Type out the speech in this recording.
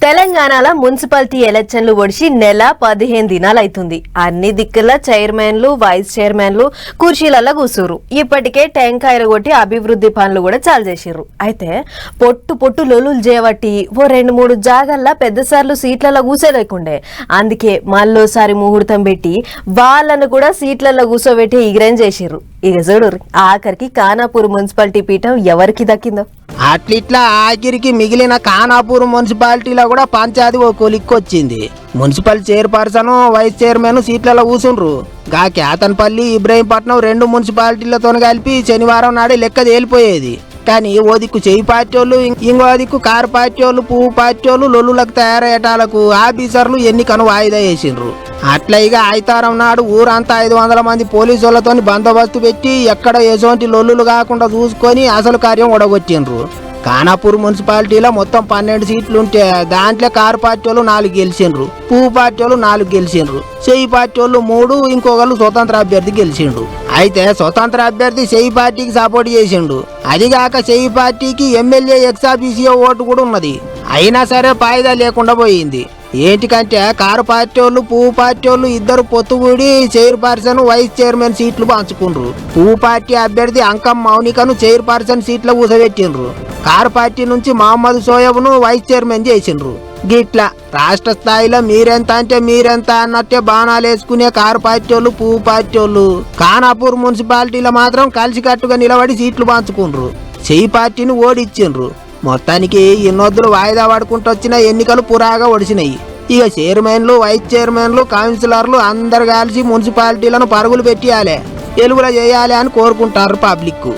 తెలంగాణలో మున్సిపాలిటీ ఎలక్షన్లు ఒడిచి నెల 15 దినాలైతుంది. అన్ని దిక్కుల చైర్మన్లు వైస్ చైర్మన్లు కుర్చీలలో కూసురు. ఇప్పటికే టెంకాయలు కొట్టి అభివృద్ధి పనులు కూడా చాలు చేసిర్రు. అయితే పొట్టు లొలులు చేయబట్టి ఓ 2-3 జాగల్లా పెద్దసార్లు సీట్లలో కూసోలేకుండే. అందుకే మళ్ళోసారి ముహూర్తం పెట్టి వాళ్ళను కూడా సీట్లలో కూసోబెట్టి ఇగ్రేం చేసిర్రు. ఇక చూడు ఆఖరికి ఖానాపూర్ మున్సిపాలిటీ పీఠం ఎవరికి దక్కిందో. అట్లిట్లా ఆఖరికి మిగిలిన ఖానాపూర్ మున్సిపాలిటీలో కూడా పంచాయతీ ఓ కొలిక్కొచ్చింది. మున్సిపల్ చైర్పర్సన్ వైస్ చైర్మన్ సీట్లలో కూసుండ్రు. గా కేతన్పల్లి ఇబ్రహీంపట్నం 2 మున్సిపాలిటీలతో కలిపి శనివారం నాడే లెక్క తేలిపోయేది. కానీ ఓ దిక్కు చేయి పార్టీ వాళ్ళు, ఇంకో దిక్కు కారు పార్టీ వాళ్ళు, పువ్వు పార్టీ వాళ్ళు లొల్లులకు తయారయ్యేటాలకు ఆఫీసర్లు ఎన్నికను వాయిదా వేసిండ్రు. అట్లా ఇక ఆయితారం నాడు ఊరంతా 500 మంది పోలీసులతో బందోబస్తు పెట్టి ఎక్కడ ఎటువంటి లొల్లులు కాకుండా చూసుకొని అసలు కార్యం ఒడగొట్టిండ్రు. ఖానాపూర్ మున్సిపాలిటీలో మొత్తం 12 సీట్లుంటే దాంట్లో కారు పార్టీ వాళ్ళు 4 గెలిచిండ్రు, పువ్వు పార్టీ వాళ్ళు 4 గెలిచిండ్రు, చెయ్యి పార్టీ వాళ్ళు 3, ఇంకొకళ్ళు స్వతంత్ర అభ్యర్థి గెలిచిండ్రు. అయితే స్వతంత్ర అభ్యర్థి చెయ్యి పార్టీకి సపోర్ట్ చేసిండు. అదిగాక చెయ్యి పార్టీకి ఎమ్మెల్యే ఎక్సాఫీసియో ఓటు కూడా ఉన్నది. అయినా సరే ఫాయిదా లేకుండా పోయింది. ఏంటికంటే కారు పార్టీ వాళ్ళు పువ్వు పార్టీ వాళ్ళు ఇద్దరు పొత్తుగూడి చైర్పర్సన్ వైస్ చైర్మన్ సీట్లు పంచుకుండ్రు. పువ్వు పార్టీ అభ్యర్థి అంకం మౌనికను చైర్పర్సన్ సీట్లో కూసబెట్టిండ్రు. కారు పార్టీ నుంచి మహమ్మద్ సోయబ్ను వైస్ చైర్మన్ చేసిండ్రు. గిట్లా రాష్ట్ర స్థాయిలో మీరెంత అంటే మీరెంత అన్నట్టే బాణాలు వేసుకునే కారు పార్టీ వాళ్ళు పువ్వు పార్టీ వాళ్ళు ఖానాపూర్ మున్సిపాలిటీలో మాత్రం కలిసికట్టుగా నిలబడి సీట్లు పంచుకుండ్రు. చెయ్యి పార్టీని ఓడిచ్చిండ్రు. మొత్తానికి ఎన్నొద్దులు వాయిదా పడుకుంటూ వచ్చిన ఎన్నికలు పురాగా ఒడిసినాయి. ఇక చైర్మన్లు వైస్ చైర్మన్లు కౌన్సిలర్లు అందరు కలిసి మున్సిపాలిటీలను పరుగులు పెట్టియాలి, ఎలుగుల చేయాలి అని కోరుకుంటారు పబ్లిక్.